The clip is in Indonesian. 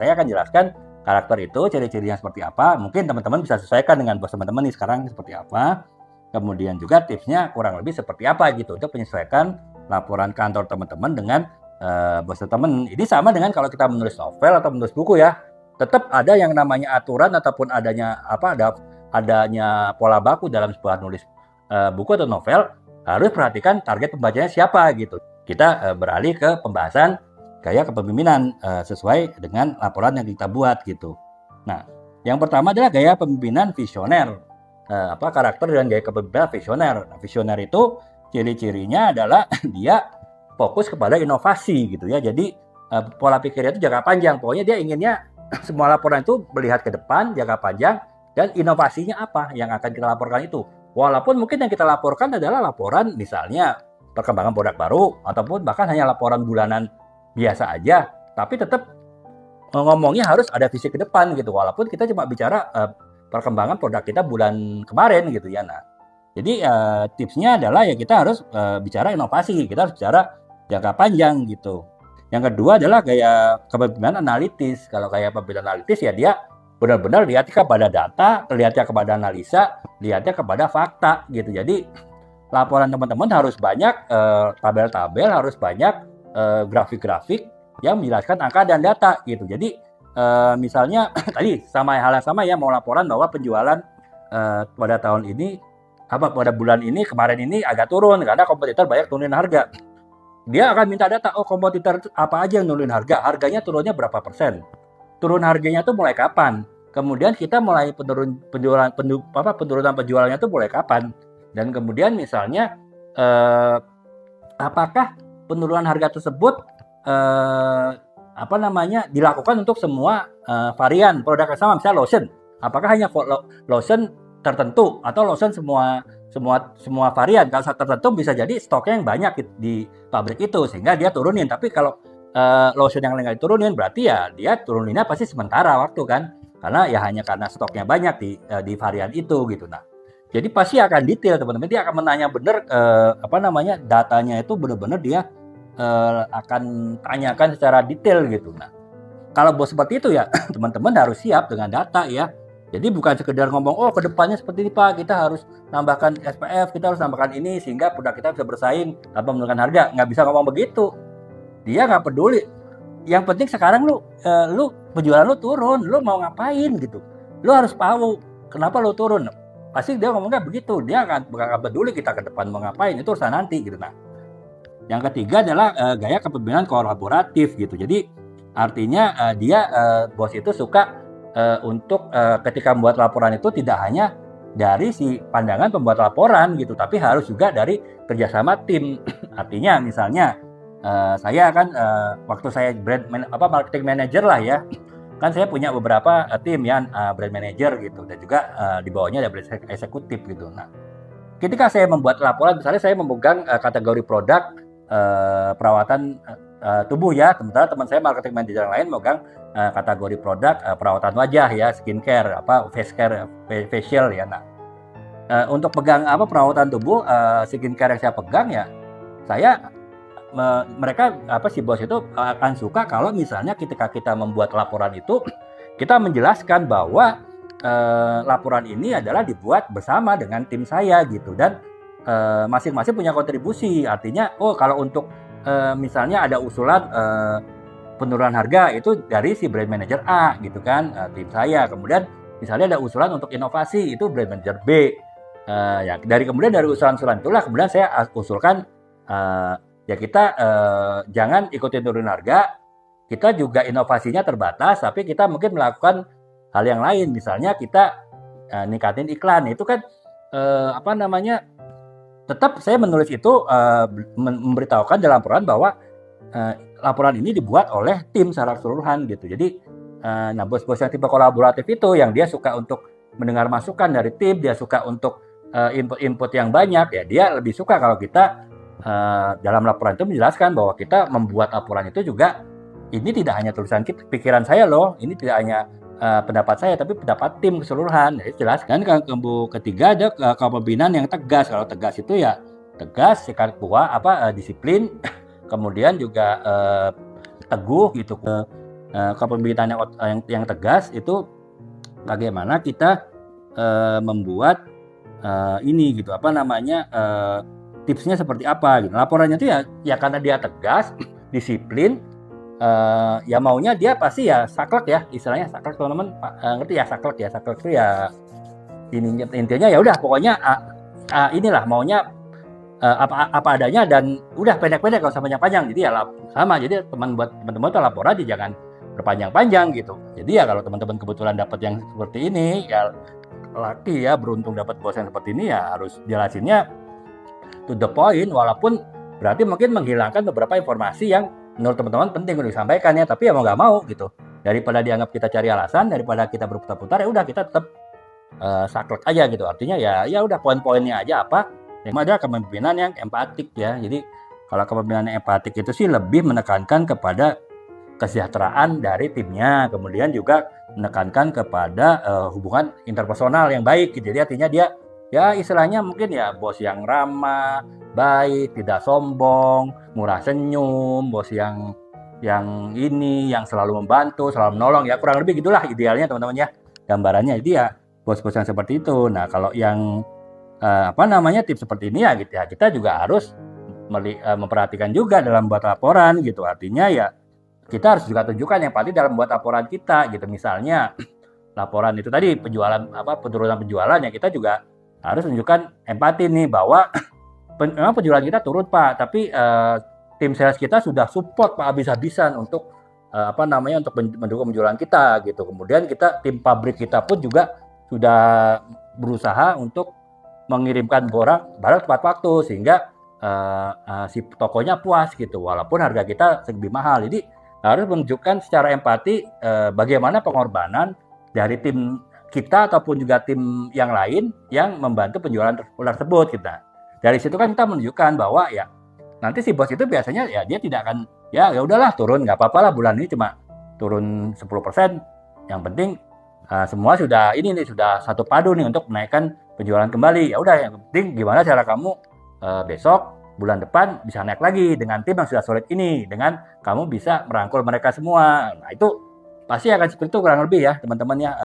Saya akan jelaskan karakter itu, ciri-cirinya seperti apa. Mungkin teman-teman bisa sesuaikan dengan bos teman-teman nih sekarang seperti apa. Kemudian juga tipsnya kurang lebih seperti apa gitu untuk menyesuaikan laporan kantor teman-teman dengan bos teman. Ini sama dengan kalau kita menulis novel atau menulis buku ya. Tetap ada yang namanya aturan ataupun adanya pola baku dalam sebuah nulis buku atau novel. Harus perhatikan target pembacanya siapa gitu. Kita beralih ke pembahasan gaya kepemimpinan sesuai dengan laporan yang kita buat gitu. Nah, yang pertama adalah gaya kepemimpinan visioner. Karakter dan gaya kepemimpinan visioner. Nah, visioner itu ciri-cirinya adalah dia fokus kepada inovasi gitu ya. Jadi pola pikirnya itu jangka panjang. Pokoknya dia inginnya semua laporan itu melihat ke depan, jangka panjang, dan inovasinya apa yang akan kita laporkan itu. Walaupun mungkin yang kita laporkan adalah laporan misalnya perkembangan produk baru, ataupun bahkan hanya laporan bulanan biasa aja, tapi tetap ngomongnya harus ada visi ke depan gitu. Walaupun kita cuma bicara perkembangan produk kita bulan kemarin gitu ya. Nah, jadi tipsnya adalah ya kita harus bicara inovasi, kita harus bicara jangka panjang gitu. Yang kedua adalah gaya kepemimpinan analitis. Kalau gaya kepemimpinan analitis ya dia benar-benar lihatnya kepada data, lihatnya kepada analisa, lihatnya kepada fakta gitu. Jadi laporan teman-teman harus banyak tabel-tabel, harus banyak grafik-grafik yang menjelaskan angka dan data gitu. Jadi misalnya tadi hal yang sama ya, mau laporan bahwa penjualan pada tahun ini pada bulan ini kemarin ini agak turun karena kompetitor banyak turunin harga. Dia akan minta data, kompetitor apa aja yang nurunin harga, harganya turunnya berapa persen. Turun harganya tuh mulai kapan? Kemudian kita mulai penurunan penjualannya tuh mulai kapan? Dan kemudian misalnya apakah penurunan harga tersebut dilakukan untuk semua varian produk yang sama, misalnya lotion. Apakah hanya lotion tertentu atau lotion semua varian? Kalau tertentu bisa jadi stoknya yang banyak di pabrik itu sehingga dia turunin. Tapi kalau lotion yang lain nggak diturunin, berarti ya dia turuninnya pasti sementara waktu kan, karena hanya stoknya banyak di varian itu gitu. Nah, jadi pasti akan detail teman-teman, dia akan menanya benar datanya itu benar-benar dia akan tanyakan secara detail gitu. Nah, kalau bos seperti itu ya teman-teman harus siap dengan data ya. Jadi bukan sekedar ngomong ke depannya seperti ini Pak, kita harus nambahkan SPF, kita harus nambahkan ini sehingga produk kita bisa bersaing tanpa menurunkan harga. Nggak bisa ngomong begitu. Dia nggak peduli. Yang penting sekarang lu penjualan lu turun, lu mau ngapain gitu. Lu harus tahu kenapa lu turun. Pasti dia ngomongnya begitu. Dia nggak peduli kita ke depan mau ngapain, itu urusan nanti gitu. Nah, yang ketiga adalah gaya kepemimpinan kolaboratif gitu. Jadi artinya bos itu suka untuk ketika membuat laporan itu tidak hanya dari si pandangan pembuat laporan gitu, tapi harus juga dari kerjasama tim. Artinya misalnya saya kan waktu saya marketing manager lah ya, kan saya punya beberapa tim ya, brand manager gitu, dan juga di bawahnya ada brand eksekutif gitu. Nah, ketika saya membuat laporan, misalnya saya memegang kategori produk perawatan tubuh ya, sementara teman saya marketing manager yang lain memegang kategori produk perawatan wajah ya, skincare, face care, facial ya. Nah, untuk pegang perawatan tubuh, skincare yang saya pegang ya, mereka si bos itu akan suka kalau misalnya ketika kita membuat laporan itu kita menjelaskan bahwa laporan ini adalah dibuat bersama dengan tim saya gitu, dan masing-masing punya kontribusi. Artinya kalau untuk misalnya ada usulan penurunan harga itu dari si brand manager A gitu kan, tim saya. Kemudian misalnya ada usulan untuk inovasi itu brand manager B. Kemudian dari usulan-usulan itulah kemudian saya usulkan ya kita jangan ikutin turun harga, kita juga inovasinya terbatas, tapi kita mungkin melakukan hal yang lain. Misalnya kita ningkatin iklan, itu kan tetap saya menulis itu memberitahukan dalam laporan bahwa laporan ini dibuat oleh tim secara keseluruhan gitu. Jadi bos-bos yang tipe kolaboratif itu yang dia suka untuk mendengar masukan dari tim, dia suka untuk input yang banyak ya, dia lebih suka kalau kita dalam laporan itu menjelaskan bahwa kita membuat laporan itu juga ini tidak hanya tulisan pikiran saya loh, ini tidak hanya pendapat saya tapi pendapat tim keseluruhan. Jadi jelaskan. Ketiga ada kepemimpinan yang tegas. Kalau tegas itu ya tegas, sikap kuat, disiplin, kemudian juga teguh gitu. kepemimpinan yang tegas itu bagaimana kita membuat ini gitu, apa namanya, tipsnya seperti apa gitu. Laporannya itu ya karena dia tegas, disiplin, ya maunya dia pasti ya saklek ya, istilahnya saklek, teman-teman ngerti ya saklek ya. Saklek itu ya intinya ya udah pokoknya inilah maunya apa adanya dan udah pendek-pendek, kalau usah panjang-panjang. Jadi ya sama, jadi teman-teman tuh laporan aja jangan berpanjang-panjang gitu. Jadi ya kalau teman-teman kebetulan dapat yang seperti ini ya laki ya, beruntung dapat bos yang seperti ini, ya harus jelasinnya to the point, walaupun berarti mungkin menghilangkan beberapa informasi yang menurut teman-teman penting untuk disampaikan ya, tapi ya mau nggak mau gitu, daripada dianggap kita cari alasan, daripada kita berputar-putar, ya udah kita tetap saklek aja gitu. Artinya ya udah poin-poinnya aja apa yang ada kepemimpinan yang empatik ya. Jadi kalau kepemimpinan yang empatik itu sih lebih menekankan kepada kesejahteraan dari timnya, kemudian juga menekankan kepada hubungan interpersonal yang baik gitu. Jadi artinya dia ya istilahnya mungkin ya bos yang ramah, baik, tidak sombong, murah senyum, bos yang ini yang selalu membantu, selalu menolong ya, kurang lebih gitulah idealnya teman-teman ya gambarannya. Jadi ya bos-bos yang seperti itu. Nah kalau yang apa namanya tips seperti ini ya gitu ya, kita juga harus memperhatikan juga dalam buat laporan gitu. Artinya ya kita harus juga tunjukkan empati dalam buat laporan kita gitu. Misalnya laporan itu tadi penurunan penjualan, ya kita juga harus tunjukkan empati nih bahwa memang penjualan kita turun Pak, tapi tim sales kita sudah support Pak habis-habisan untuk untuk mendukung penjualan kita gitu. Kemudian tim pabrik kita pun juga sudah berusaha untuk mengirimkan barang tepat waktu sehingga si tokonya puas gitu, walaupun harga kita lebih mahal. Jadi harus menunjukkan secara empati bagaimana pengorbanan dari tim kita ataupun juga tim yang lain yang membantu penjualan tersebut kita. Dari situ kan kita menunjukkan bahwa ya nanti si bos itu biasanya ya dia tidak akan ya udahlah turun nggak apa-apa lah, bulan ini cuma turun 10%, yang penting semua sudah sudah satu padu nih untuk menaikkan penjualan kembali. Ya udah, yang penting gimana cara kamu besok bulan depan bisa naik lagi dengan tim yang sudah solid ini, dengan kamu bisa merangkul mereka semua. Nah itu pasti akan seperti itu kurang lebih ya teman-teman ya.